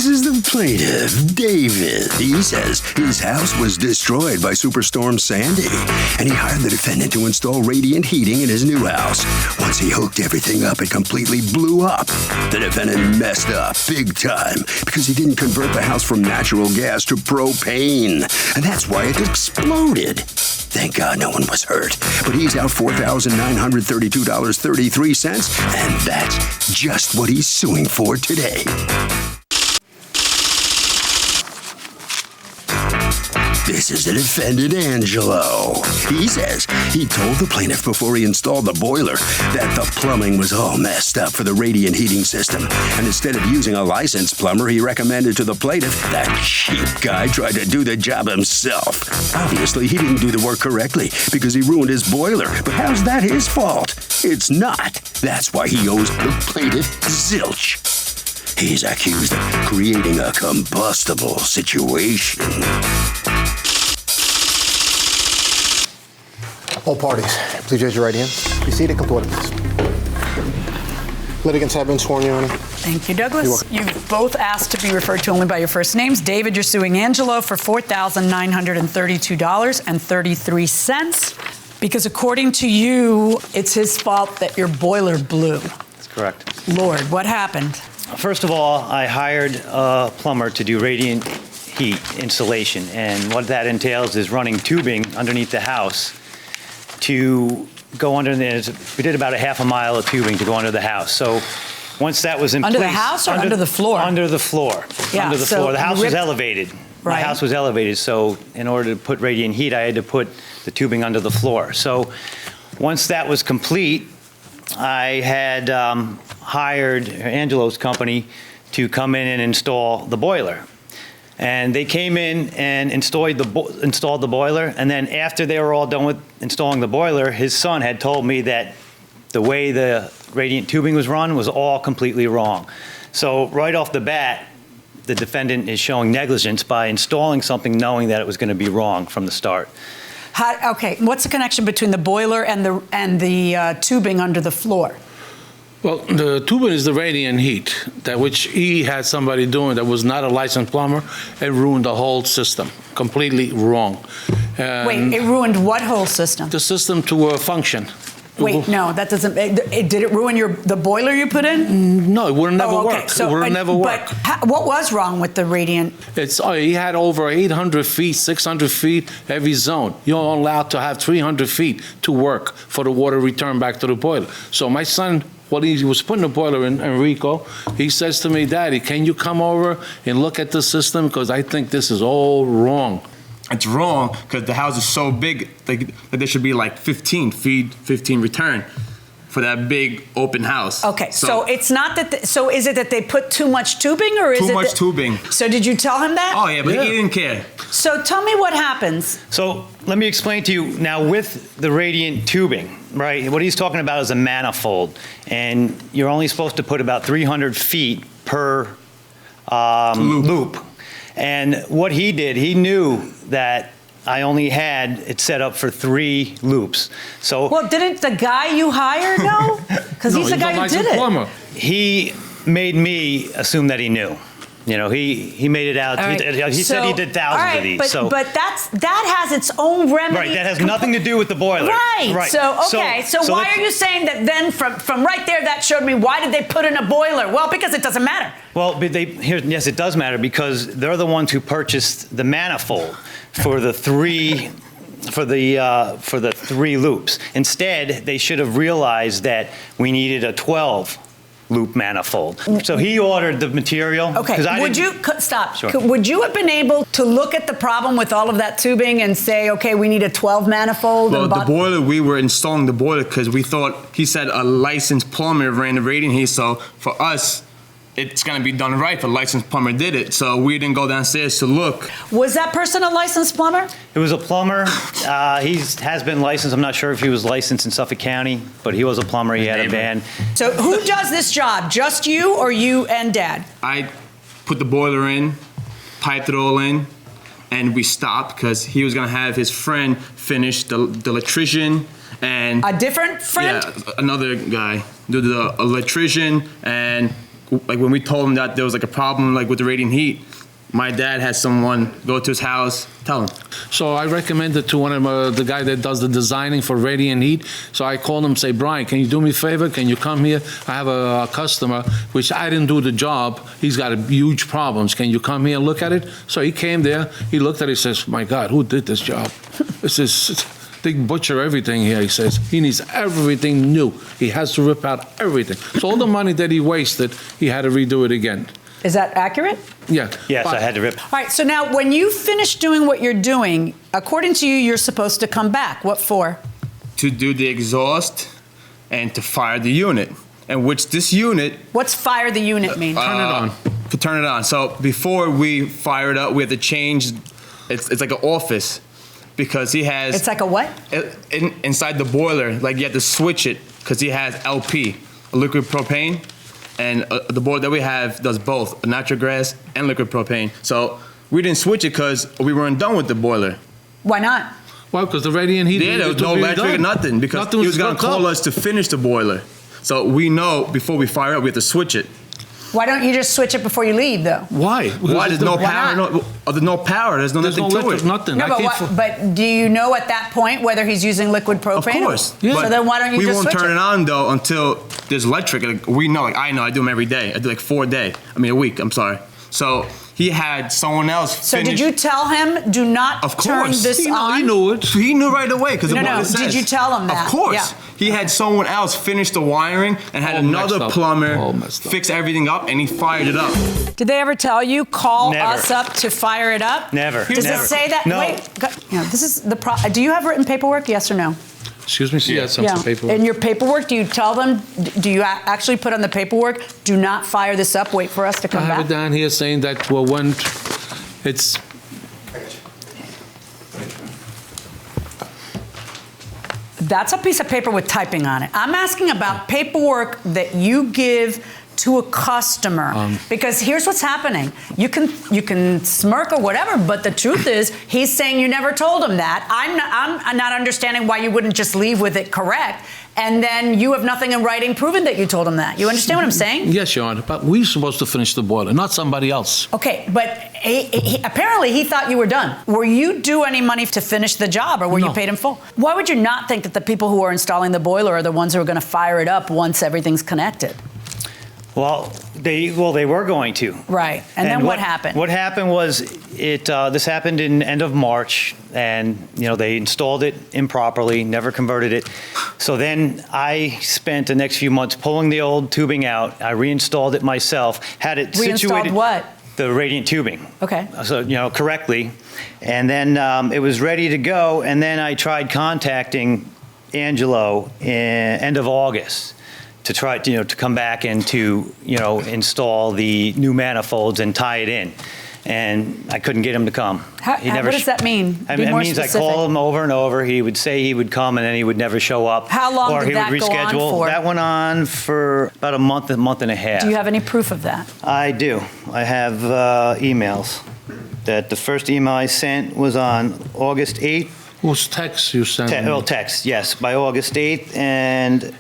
This is the plaintiff, David. He says his house was destroyed by Superstorm Sandy, and he hired the defendant to install radiant heating in his new house. Once he hooked everything up, it completely blew up. The defendant messed up big time because he didn't convert the house from natural gas to propane, and that's why it exploded. Thank God no one was hurt, but he's out $4,932.33, and that's just what he's suing for today. This is the defendant, Angelo. He says he told the plaintiff before he installed the boiler that the plumbing was all messed up for the radiant heating system. And instead of using a licensed plumber, he recommended to the plaintiff that cheap guy tried to do the job himself. Obviously, he didn't do the work correctly because he ruined his boiler. But how's that his fault? It's not. That's why he owes the plaintiff zilch. He's accused of creating a combustible situation. All parties, please raise your right hand. Be seated. Come to order, please. Litigants have been sworn, Your Honor. Thank you, Douglas. You've both asked to be referred to only by your first names. David, you're suing Angelo for $4,932.33 because according to you, it's his fault that your boiler blew. That's correct. Lord, what happened? First of all, I hired a plumber to do radiant heat installation, and what that entails is running tubing underneath the house to go under the, we did about a half a mile of tubing to go under the house. So once that was in under place. Under the house or under the floor? Under the floor. Yeah, under the floor. The house was elevated. Right. My house was elevated, so in order to put radiant heat, I had to put the tubing under the floor. So once that was complete, I had hired Angelo's company to come in and install the boiler. And they came in and installed the boiler, and then after they were all done with installing the boiler, his son had told me that the way the radiant tubing was run was all completely wrong. So right off the bat, the defendant is showing negligence by installing something knowing that it was going to be wrong from the start. Okay, what's the connection between the boiler and the tubing under the floor? Well, the tubing is the radiant heat, that which he had somebody doing that was not a licensed plumber, and ruined the whole system. Completely wrong. Wait, it ruined what whole system? The system to function. Wait, no, that doesn't. Did it ruin the boiler you put in? No, it would never work. So, it would never work. But what was wrong with the radiant? He had over 800 feet, 600 feet every zone. You're only allowed to have 300 feet to work for the water return back to the boiler. So my son, when he was putting the boiler in, Enrico, he says to me, Daddy, can you come over and look at the system? Because I think this is all wrong. It's wrong because the house is so big that there should be like 15 feed, 15 return for that big open house. Okay, so it's not that. So is it that they put too much tubing, or is it too much tubing? So did you tell him that? Oh yeah, but he didn't care. So tell me what happens. So let me explain to you now with the radiant tubing, right? What he's talking about is a manifold, and you're only supposed to put about 300 feet per loop. And what he did, he knew that I only had it set up for 3 loops. So well, didn't the guy you hired know? Because he's the guy who did it. Plumber. He made me assume that he knew. You know, he made it out. Right. He said he did thousands of these. But that has its own remedy. Right, that has nothing to do with the boiler. Right. So why are you saying that then from right there that showed me why did they put in a boiler? Well, because it doesn't matter. Well, but yes, it does matter because they're the ones who purchased the manifold for the 3 loops. Instead, they should have realized that we needed a 12-loop manifold. So he ordered the material. Okay, stop. Sure. Would you have been able to look at the problem with all of that tubing and say, okay, we need a 12 manifold? Well, the boiler, we were installing the boiler because we thought, he said a licensed plumber ran the radiant heat, so for us, it's going to be done right if a licensed plumber did it. So we didn't go downstairs to look. Was that person a licensed plumber? It was a plumber. He has been licensed. I'm not sure if he was licensed in Suffolk County, but he was a plumber. He had a van. So who does this job? Just you or you and Dad? I put the boiler in, piped it all in, and we stopped because he was going to have his friend finish the electrician and... A different friend? Yeah, another guy. The electrician and like when we told him that there was like a problem like with the radiant heat, my dad had someone go to his house, tell him. So I recommended to one of the guy that does the designing for radiant heat. So I called him, say, Brian, can you do me a favor? Can you come here? I have a customer, which I didn't do the job. He's got huge problems. Can you come here and look at it? So he came there. He looked at it. He says, my God, who did this job? This is, they butcher everything here. He says he needs everything new. He has to rip out everything. So all the money that he wasted, he had to redo it again. Is that accurate? Yeah. Yes, I had to rip. All right, so now when you finish doing what you're doing, according to you, you're supposed to come back. What for? To do the exhaust and to fire the unit, and which this unit... What's fire the unit mean? Turn it on. To turn it on. So before we fire it up, we have to change, it's like an office, because he has... It's like a what? Inside the boiler, like you have to switch it, because he has LP, liquid propane. And the boiler that we have does both, natural gas and liquid propane. So we didn't switch it because we weren't done with the boiler. Why not? Well, because the radiant heat... Yeah, there was no electric or nothing, because he was going to call us to finish the boiler. So we know before we fire up, we have to switch it. Why don't you just switch it before you leave, though? Why? Why? There's no power. There's no power. There's nothing to it. Nothing. No, but do you know at that point whether he's using liquid propane? Of course. Yeah. So then why don't you just switch it? We won't turn it on, though, until there's electric. Like, we know. Like, I know. I do them every day. I do like 4 a day. A week. I'm sorry. So he had someone else finish. So did you tell him, do not turn this on? He knew it. He knew right away because No, did you tell him that? Of course. Yeah. He had someone else finish the wiring and had another plumber fix everything up, and he fired it up. Did they ever tell you, call Never. us up to fire it up? Never. Does Never. it say that? No. Wait, this is the do you have written paperwork, yes or no? Excuse me? Yeah, some paperwork. In your paperwork, do you tell them, do you actually put on the paperwork, do not fire this up, wait for us to come I back? have it down here saying that, well, when it's... That's a piece of paper with typing on it. I'm asking about paperwork that you give to a customer, because here's what's happening. You can smirk or whatever, but the truth is, he's saying you never told him that. I'm not understanding why you wouldn't just leave with it correct, and then you have nothing in writing proving that you told him that. You understand what I'm saying? Yes, Your Honor, but we're supposed to finish the boiler, not somebody else. Okay, but apparently he thought you were done. Were you due any money to finish the job, or were you paid in full? Why would you not think that the people who are installing the boiler are the ones who are going to fire it up once everything's connected? Well, they were going to. Right, and then what happened? What happened was this happened in end of March, and they installed it improperly, never converted it. So then I spent the next few months pulling the old tubing out. I reinstalled it myself, had it situated. Reinstalled what? The radiant tubing. Okay. So correctly, and then it was ready to go. And then I tried contacting Angelo in end of August to try to come back and to install the new manifolds and tie it in, and I couldn't get him to come. What does that mean? It means I call him over and over. He would say he would come, and then he would never show up. How long or did that he would go on reschedule. for? That went on for about a month and a half. Do you have any proof of that? I do. I have emails. That the first email I sent was on August 8th. It was text you sent. Text, yes, by August 8th, and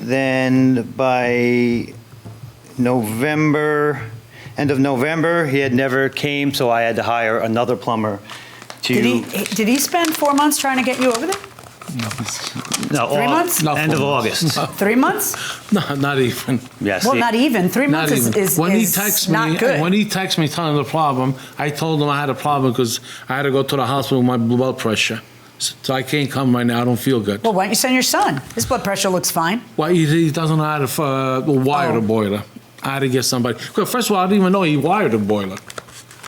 then by November, end of November, he had never came, so I had to hire another plumber to... Did he spend 4 months trying to get you over there? No, 3 months? Not end 4 of months. August. No. 3 months? No, not even. Yes. Well, not even. 3 months Not even. is When he texts not me, good. when he texts me telling the problem, I told him I had a problem because I had to go to the hospital with my blood pressure. So I can't come right now. I don't feel good. Well, why don't you send your son? His blood pressure looks fine. Well, he doesn't know how to wire the boiler. I had to get somebody. Well, first of all, I didn't even know he wired the boiler.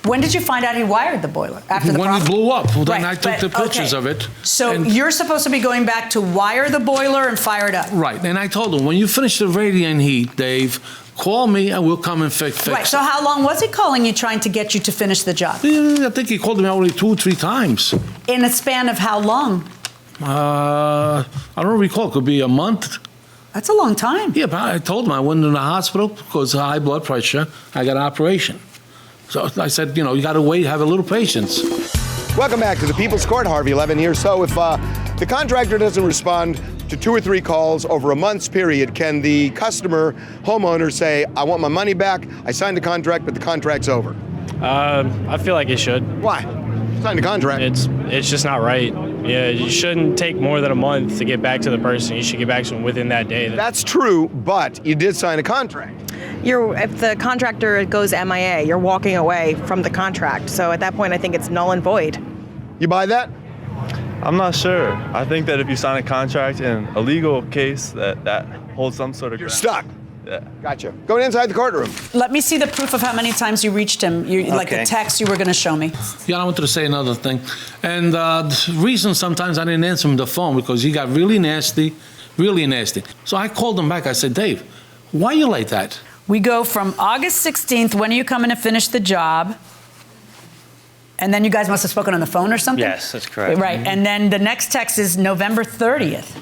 When did you find out he wired the boiler? After the When problem? he blew up. Well, then Right, I took the but- pictures okay. of it. So and- you're supposed to be going back to wire the boiler and fire it up. Right, and I told him, when you finish the radiant heat, Dave, call me and we'll come and fix Right, so how long was he calling you trying to get you to finish the job? I think he called me already 2 or 3 times. In a span of how long? I don't recall. It could be a month. That's a long time. Yeah, but I told him I went in the hospital because of high blood pressure. I got an operation. So I said, you got to wait, have a little patience. Welcome back to the People's Court, Harvey. 11 years. So if the contractor doesn't respond to 2 or 3 calls over a month's period, can the customer, homeowner say, I want my money back, I signed a contract, but the contract's over? I feel like it should. Why? Signed a contract. It's just not right. Yeah, you shouldn't take more than a month to get back to the person. You should get back to them within that day. That's true, but you did sign a contract. If the contractor goes MIA, you're walking away from the contract. So at that point, I think it's null and void. You buy that? I'm not sure. I think that if you sign a contract in a legal case, that holds some sort of You're ground. stuck. Yeah. Gotcha. Going inside the courtroom. Let me see the proof of how many times you reached him. Like the Okay. text you were going to show me. Yeah, I wanted to say another thing. And the reason sometimes I didn't answer him the phone because he got really nasty, really nasty. So I called him back. I said, Dave, why are you like that? We go from August 16th, when are you coming to finish the job? And then you guys must have spoken on the phone or something? Yes, that's correct. Right, and then the next text is November 30th.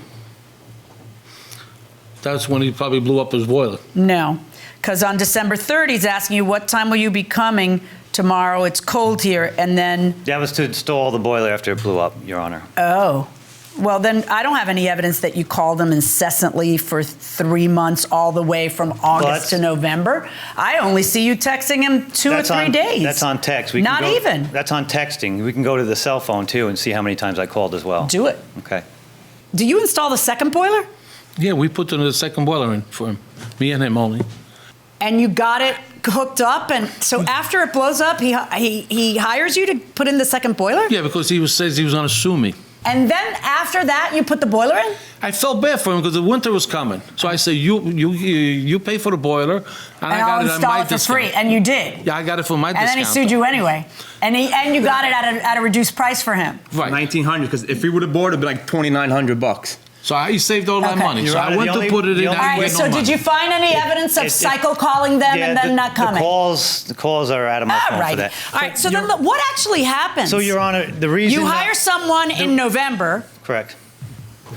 That's when he probably blew up his boiler. No, because on December 30th, he's asking you, what time will you be coming tomorrow? It's cold here, and then, That was to install the boiler after it blew up, Your Honor. oh. Well, then I don't have any evidence that you called him incessantly for 3 months all the way from August But- to November. I only see you texting him 2 or 3 days. That's on text. Not even. That's on texting. We can go to the cell phone too and see how many times I called as well. Do it. Okay. Do you install the second boiler? Yeah, we put the second boiler in for him. Me and him only. And you got it hooked up, and so after it blows up, he hires you to put in the second boiler? Yeah, because he says he was going to sue me. And then after that, you put the boiler in? I felt bad for him because the winter was coming. So I said, you pay for the boiler, and I I'll got it at install my it for discount. free, and you did. Yeah, I got it for my And discount. then he sued you anyway. And you got it at a reduced price for him. Right. 1,900, because if we would have bought it, it'd be like 2,900 bucks. So I saved all my Okay. money. You're So right. I went The to put it in. only- I All didn't right, get so no did money. you find any evidence of Cycle calling them and then not coming? The calls are out of my All phone for right. that. All right, so then what actually happens? So, Your Honor, the reason You that- hire someone in November. Correct.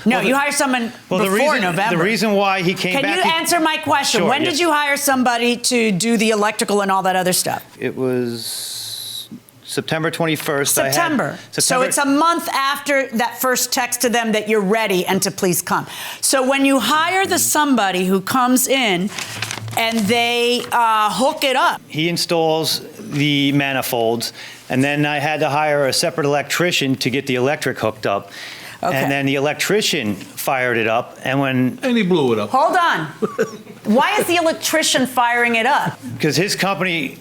No, Well, the- you hire someone Well, before November. the reason why he came Can back. you answer my question? Sure, When yes. did you hire somebody to do the electrical and all that other stuff? It was September 21st. September. So it's a month after that first text to them that you're ready and to please come. So when you hire the somebody who comes in and they hook it up. He installs the manifolds, and then I had to hire a separate electrician to get the electric hooked up. Okay. And then the electrician fired it up, and And he blew it up. Hold on. Why is the electrician firing it up? because his company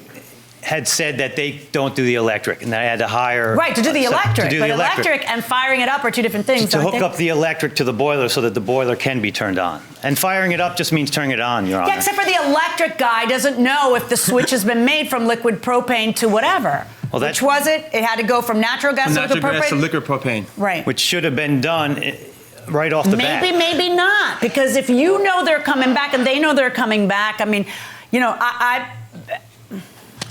had said that they don't do the electric, and I had to hire Right, to do the electric. to do but the electric and firing it up are two different things. to aren't hook they? up the electric to the boiler so that the boiler can be turned on. And firing it up just means turning it on, Your Honor. Yeah, except for the electric guy doesn't know if the switch has been made from liquid propane to whatever. Well, Which was it? It had to go from natural gas to Natural liquid gas propane? to liquid propane. Right. Which should have been done right off the bat. Maybe not. Because if you know they're coming back and they know they're coming back, I mean, you know,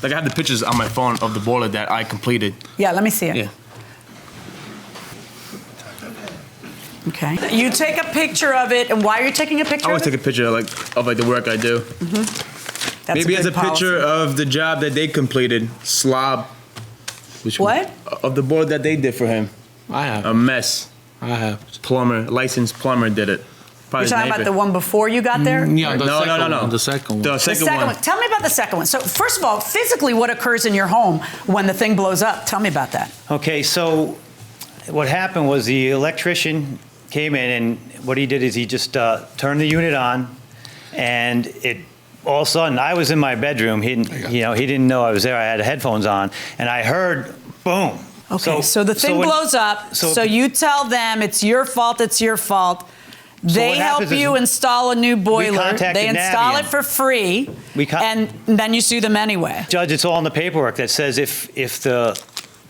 Like I have the pictures on my phone of the boiler that I completed. yeah, let me see it. Yeah. Okay. You take a picture of it, and why are you taking a picture I always of take it? a picture of the work I do. That's Maybe as good a picture policy. of the job that they completed, slob. Which What? Of the board that they did for him. I have. A mess. I have. Plumber, licensed plumber did it. Probably You're talking his about neighbor. the one before you got there? Yeah, the No, second no, no. one. The second one. The The second second one. one. Tell me about the second one. So, first of all, physically, what occurs in your home when the thing blows up? Tell me about that. Okay, so what happened was the electrician came in, and what he did is he just turned the unit on, and it all of a sudden I was in my bedroom. He didn't know I was there. I had headphones on, and I heard boom. Okay, so the thing blows up. So you tell them it's your fault. It's your fault. They what help happens is you install a new boiler. contacted They install Navien. it for free, and then you sue them anyway. Judge, it's all in the paperwork that says if the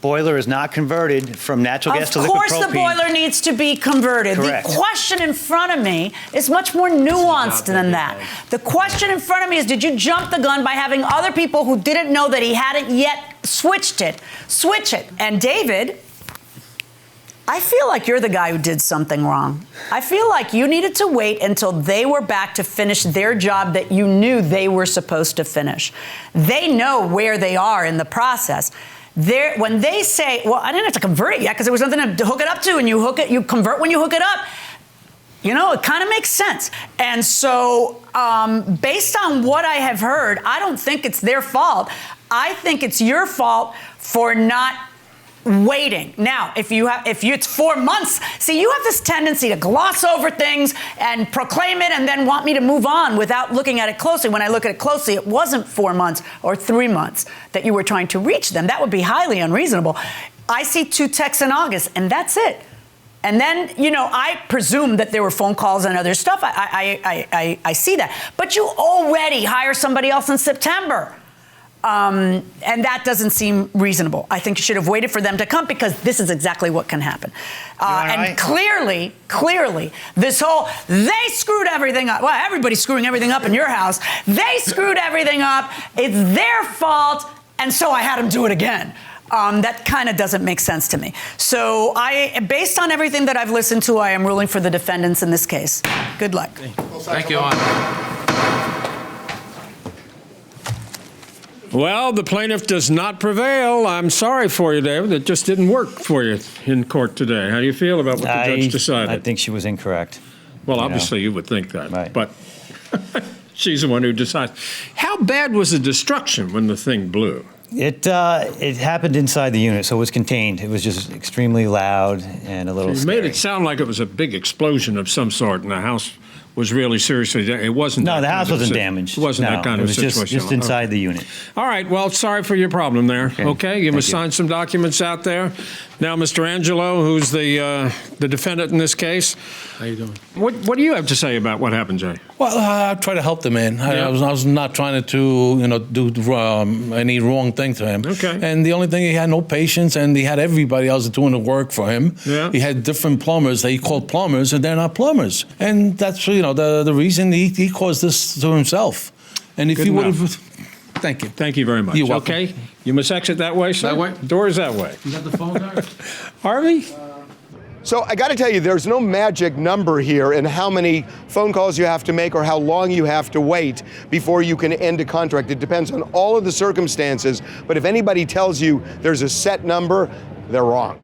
boiler is not converted from natural gas to Of liquid course, propane. the boiler needs to be converted. Correct. The question in front of me is much more nuanced than that. The question in front of me is, did you jump the gun by having other people who didn't know that he hadn't yet switch it? And David, I feel like you're the guy who did something wrong. I feel like you needed to wait until they were back to finish their job that you knew they were supposed to finish. They know where they are in the process. When they say, well, I didn't have to convert it yet because there was nothing to hook it up to, and you convert when you hook it up. You know, it kind of makes sense. And so, based on what I have heard, I don't think it's their fault. I think it's your fault for not waiting. Now, if it's 4 months, see, you have this tendency to gloss over things and proclaim it and then want me to move on without looking at it closely. When I look at it closely, it wasn't 4 months or 3 months that you were trying to reach them. That would be highly unreasonable. I see 2 texts in August, and that's it. And then, you know, I presume that there were phone calls and other stuff. I see that. But you already hire somebody else in September. And that doesn't seem reasonable. I think you should have waited for them to come because this is exactly what can happen. And clearly, this whole, they screwed everything up. Well, everybody's screwing everything up in your house. They screwed everything up. It's their fault. And so I had them do it again. That kind of doesn't make sense to me. So based on everything that I've listened to, I am ruling for the defendants in this case. Good luck. Thank you, Honor. Well, the plaintiff does not prevail. I'm sorry for you, David. It just didn't work for you in court today. How do you feel about what the judge decided? I think she was incorrect. Well, obviously you would think that, right. But she's the one who decides. How bad was the destruction when the thing blew? It happened inside the unit, so it was contained. It was just extremely loud and a little You scary. made it sound like it was a big explosion of some sort, and the house was really seriously damaged. It wasn't. No, the house wasn't damaged. It wasn't No, that kind of situation. It was just inside the unit. All right. Well, sorry for your problem there. Okay. You must you. sign some documents out there. Now, Mr. Angelo, who's the defendant in this case. How you doing? What do you have to say about what happened, Jay? Well, I try to help the man. I was not trying to do any wrong thing to him. Okay. And the only thing, he had no patience, and he had everybody else doing the work for him. Yeah. He had different plumbers that he called plumbers, and they're not plumbers. And that's the reason he caused this to himself. And if Good he would enough. have, thank you. Thank you very much. You're welcome. Okay. You must exit that way, sir. That way? Door's that way. You got the phone there? Harvey? So I got to tell you, there's no magic number here in how many phone calls you have to make or how long you have to wait before you can end a contract. It depends on all of the circumstances. But if anybody tells you there's a set number, they're wrong.